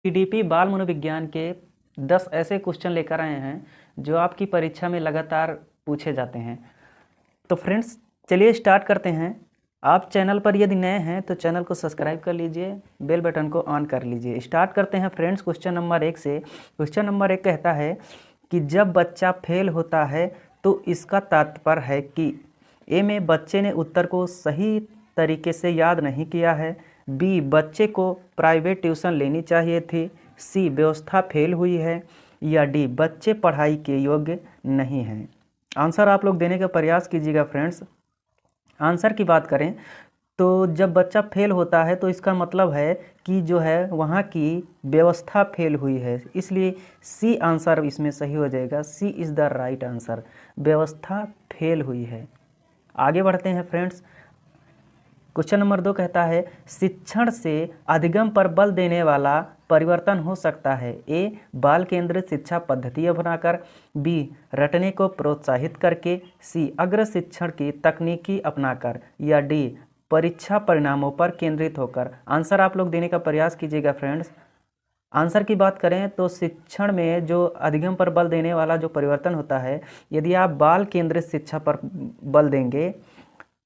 PDP बाल मनोविज्ञान के 10 ऐसे क्वेश्चन लेकर आए हैं जो आपकी परीक्षा में लगातार पूछे जाते हैं। तो फ्रेंड्स चलिए स्टार्ट करते हैं। आप चैनल पर यदि नए हैं तो चैनल को सब्सक्राइब कर लीजिए, बेल बटन को ऑन कर लीजिए। स्टार्ट करते हैं फ्रेंड्स क्वेश्चन नंबर 1 से। क्वेश्चन नंबर 1 कहता है कि जब बच्चा फेल होता है तो इसका तात्पर्य है कि ए में बच्चे ने उत्तर को सही तरीके से याद नहीं किया है, बी बच्चे को प्राइवेट ट्यूशन लेनी चाहिए थी, सी व्यवस्था फेल हुई है, या डी बच्चे पढ़ाई के योग्य नहीं हैं। आंसर आप लोग देने का प्रयास कीजिएगा फ्रेंड्स। आंसर की बात करें तो जब बच्चा फेल होता है तो इसका मतलब है कि जो है वहाँ की व्यवस्था फेल हुई है, इसलिए सी आंसर इसमें सही हो जाएगा। सी इज़ द राइट आंसर, व्यवस्था फेल हुई है। आगे बढ़ते हैं फ्रेंड्स। क्वेश्चन नंबर 2 कहता है शिक्षण से अधिगम पर बल देने वाला परिवर्तन हो सकता है। ए बाल केंद्रित शिक्षा पद्धति अपनाकर, बी रटने को प्रोत्साहित करके, सी अग्र शिक्षण की तकनीकी अपनाकर, या डी परीक्षा परिणामों पर केंद्रित होकर। आंसर आप लोग देने का प्रयास कीजिएगा फ्रेंड्स। आंसर की बात करें तो शिक्षण में जो अधिगम पर बल देने वाला जो परिवर्तन होता है, यदि आप बाल केंद्रित शिक्षा पर बल देंगे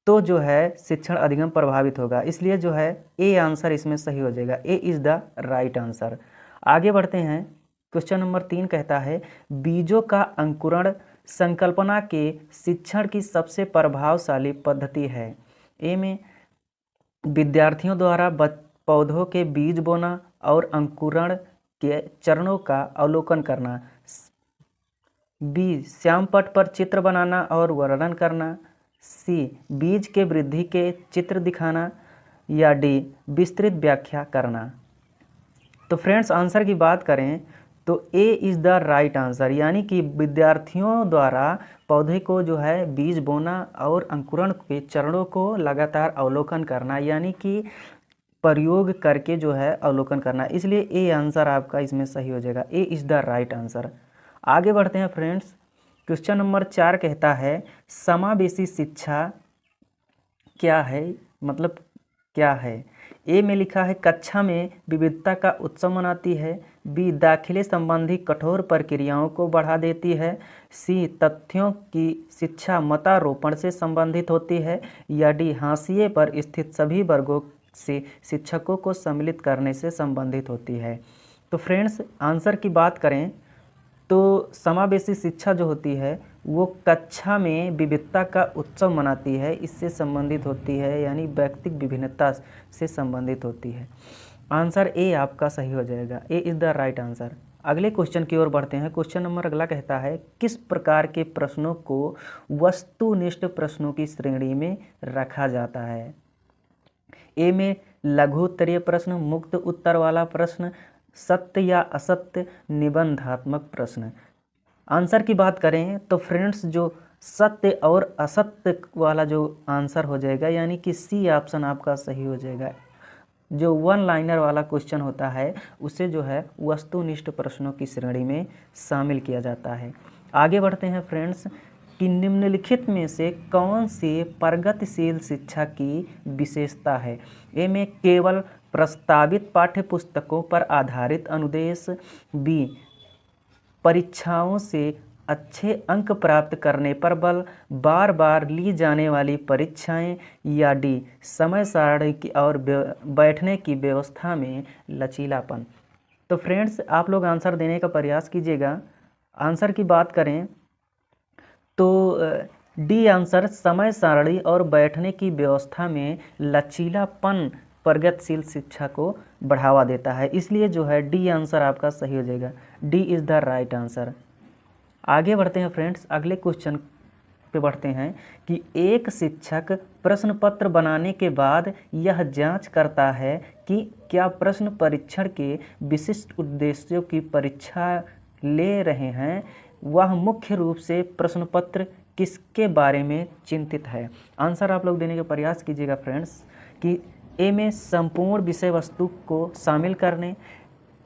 तो जो है शिक्षण अधिगम प्रभावित होगा, इसलिए जो है ए आंसर इसमें सही हो जाएगा। A is the right answer. आगे बढ़ते हैं। क्वेश्चन नंबर 3 कहता है बीजों का अंकुरण संकल्पना के शिक्षण की सबसे प्रभावशाली पद्धति है। ए में विद्यार्थियों द्वारा पौधों के बीज बोना और अंकुरण के चरणों का अवलोकन करना, बी श्यामपट्ट पर चित्र बनाना और वर्णन करना, सी बीज के वृद्धि के चित्र दिखाना, या डी विस्तृत व्याख्या करना। तो फ्रेंड्स आंसर की बात करें तो A is the right answer, यानी कि विद्यार्थियों द्वारा पौधे को जो है बीज बोना और अंकुरण के चरणों को लगातार अवलोकन करना, यानी कि प्रयोग करके जो है अवलोकन करना, इसलिए ए आंसर आपका इसमें सही हो जाएगा। A is the right answer. आगे बढ़ते हैं फ्रेंड्स। क्वेश्चन नंबर 4 कहता है समावेशी शिक्षा क्या है, मतलब क्या है। ए में लिखा है कक्षा में विविधता का उत्सव मनाती है, बी दाखिले संबंधी कठोर प्रक्रियाओं को बढ़ा देती है, सी तथ्यों की शिक्षा मतारोपण से संबंधित होती है, या डी हाशिए पर स्थित सभी वर्गों से शिक्षकों को सम्मिलित करने से संबंधित होती है। तो फ्रेंड्स आंसर की बात करें तो समावेशी शिक्षा जो होती है वो कक्षा में विविधता का उत्सव मनाती है, इससे संबंधित होती है, यानी व्यक्तिगत विभिन्नता से संबंधित होती है। आंसर ए आपका सही हो जाएगा। A is the right answer. अगले क्वेश्चन की ओर बढ़ते हैं। क्वेश्चन नंबर अगला कहता है किस प्रकार के प्रश्नों को वस्तुनिष्ठ प्रश्नों की श्रेणी में रखा जाता है। ए में लघु उत्तरीय प्रश्न, मुक्त उत्तर वाला प्रश्न, सत्य या असत्य निबंधात्मक प्रश्न। आंसर की बात करें तो फ्रेंड्स जो सत्य और असत्य वाला जो आंसर हो जाएगा, यानी कि सी ऑप्शन आपका सही हो जाएगा। जो वन लाइनर वाला क्वेश्चन होता है उसे जो है वस्तुनिष्ठ प्रश्नों की श्रेणी में शामिल किया जाता है। आगे बढ़ते हैं फ्रेंड्स कि निम्नलिखित में से कौन सी प्रगतिशील शिक्षा की विशेषता है। ए में केवल प्रस्तावित पाठ्य पुस्तकों पर आधारित अनुदेश, बी परीक्षाओं से अच्छे अंक प्राप्त करने पर बल, बार बार ली जाने वाली परीक्षाएं, या डी समय सारणी की और बैठने की व्यवस्था में लचीलापन। तो फ्रेंड्स आप लोग आंसर देने का प्रयास कीजिएगा। आंसर की बात करें तो डी आंसर समय सारणी और बैठने की व्यवस्था में लचीलापन प्रगतिशील शिक्षा को बढ़ावा देता है, इसलिए जो है डी आंसर आपका सही हो जाएगा। D is the right answer. आगे बढ़ते हैं फ्रेंड्स। अगले क्वेश्चन पे बढ़ते हैं कि एक शिक्षक प्रश्न पत्र बनाने के बाद यह जांच करता है कि क्या प्रश्न परीक्षण के विशिष्ट उद्देश्यों की परीक्षा ले रहे हैं, वह मुख्य रूप से प्रश्न पत्र किसके बारे में चिंतित है। आंसर आप लोग देने का प्रयास कीजिएगा फ्रेंड्स कि ए में संपूर्ण विषय वस्तु को शामिल करने,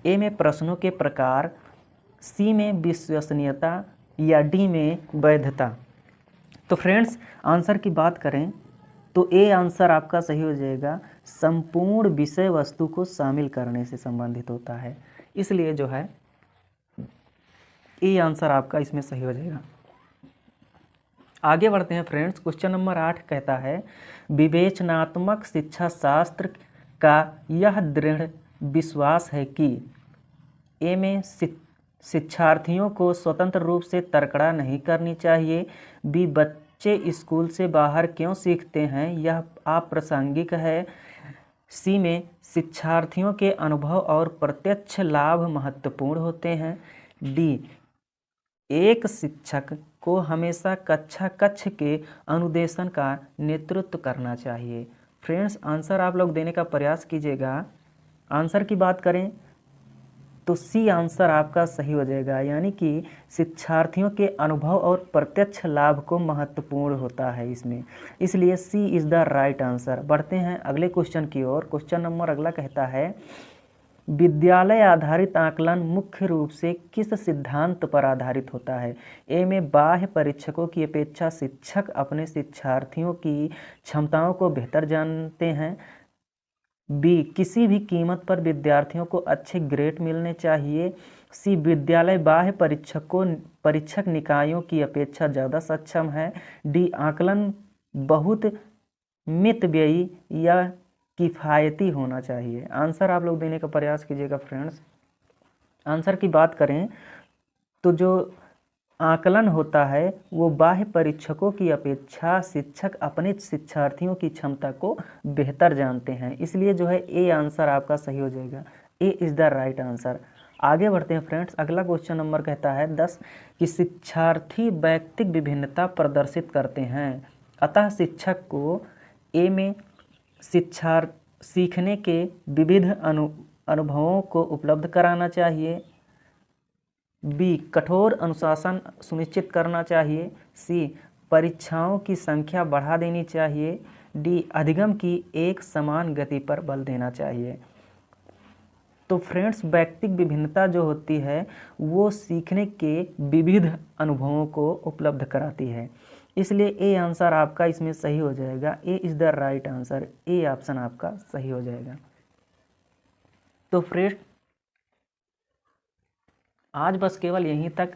ए में प्रश्नों के प्रकार, सी में विश्वसनीयता, या डी में वैधता। तो फ्रेंड्स आंसर की बात करें तो ए आंसर आपका सही हो जाएगा। संपूर्ण विषय वस्तु को शामिल करने से संबंधित होता है, इसलिए जो है ये आंसर आपका इसमें सही हो जाएगा। आगे बढ़ते हैं फ्रेंड्स। क्वेश्चन नंबर 8 कहता है विवेचनात्मक शिक्षा शास्त्र का यह दृढ़ विश्वास है कि ए में शिक्षार्थियों को स्वतंत्र रूप से तर्कड़ा नहीं करनी चाहिए, बी बच्चे स्कूल से बाहर क्यों सीखते हैं यह अप्रासंगिक है, सी में शिक्षार्थियों के अनुभव और प्रत्यक्ष लाभ महत्वपूर्ण होते हैं, डी एक शिक्षक को हमेशा कक्ष के अनुदेशन का नेतृत्व करना चाहिए। फ्रेंड्स आंसर आप लोग देने का प्रयास कीजिएगा। आंसर की बात करें तो सी आंसर आपका सही हो जाएगा, यानी कि शिक्षार्थियों के अनुभव और प्रत्यक्ष लाभ को महत्वपूर्ण होता है इसमें, इसलिए सी इज़ द राइट आंसर। बढ़ते हैं अगले क्वेश्चन की ओर। क्वेश्चन नंबर अगला कहता है विद्यालय आधारित आकलन मुख्य रूप से किस सिद्धांत पर आधारित होता है। ए में बाह्य परीक्षकों की अपेक्षा शिक्षक अपने शिक्षार्थियों की क्षमताओं को बेहतर जानते हैं, बी किसी भी कीमत पर विद्यार्थियों को अच्छे ग्रेड मिलने चाहिए, सी विद्यालय बाह्य परीक्षक निकायों की अपेक्षा ज़्यादा सक्षम है, डी आकलन बहुत मितव्ययी या किफ़ायती होना चाहिए। आंसर आप लोग देने का प्रयास कीजिएगा फ्रेंड्स। आंसर की बात करें तो जो आकलन होता है वो बाह्य परीक्षकों की अपेक्षा शिक्षक अपने शिक्षार्थियों की क्षमता को बेहतर जानते हैं, इसलिए जो है ए आंसर आपका सही हो जाएगा। A is the right answer. आगे बढ़ते हैं फ्रेंड्स। अगला क्वेश्चन नंबर कहता है 10 कि शिक्षार्थी व्यक्तिक विभिन्नता प्रदर्शित करते हैं, अतः शिक्षक को ए में सीखने के विविध अनुभवों को उपलब्ध कराना चाहिए, बी कठोर अनुशासन सुनिश्चित करना चाहिए, सी परीक्षाओं की संख्या बढ़ा देनी चाहिए, डी अधिगम की एक समान गति पर बल देना चाहिए। तो फ्रेंड्स व्यक्तिक विभिन्नता जो होती है वो सीखने के विविध अनुभवों को उपलब्ध कराती है, इसलिए ए आंसर आपका इसमें सही हो जाएगा। A is the right answer. A option आपका सही हो जाएगा। तो फ्रेंड्स आज बस केवल यहीं तक।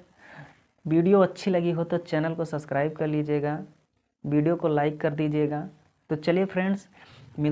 वीडियो अच्छी लगी हो तो चैनल को सब्सक्राइब कर लीजिएगा, वीडियो को लाइक कर दीजिएगा। तो चलिए फ्रेंड्स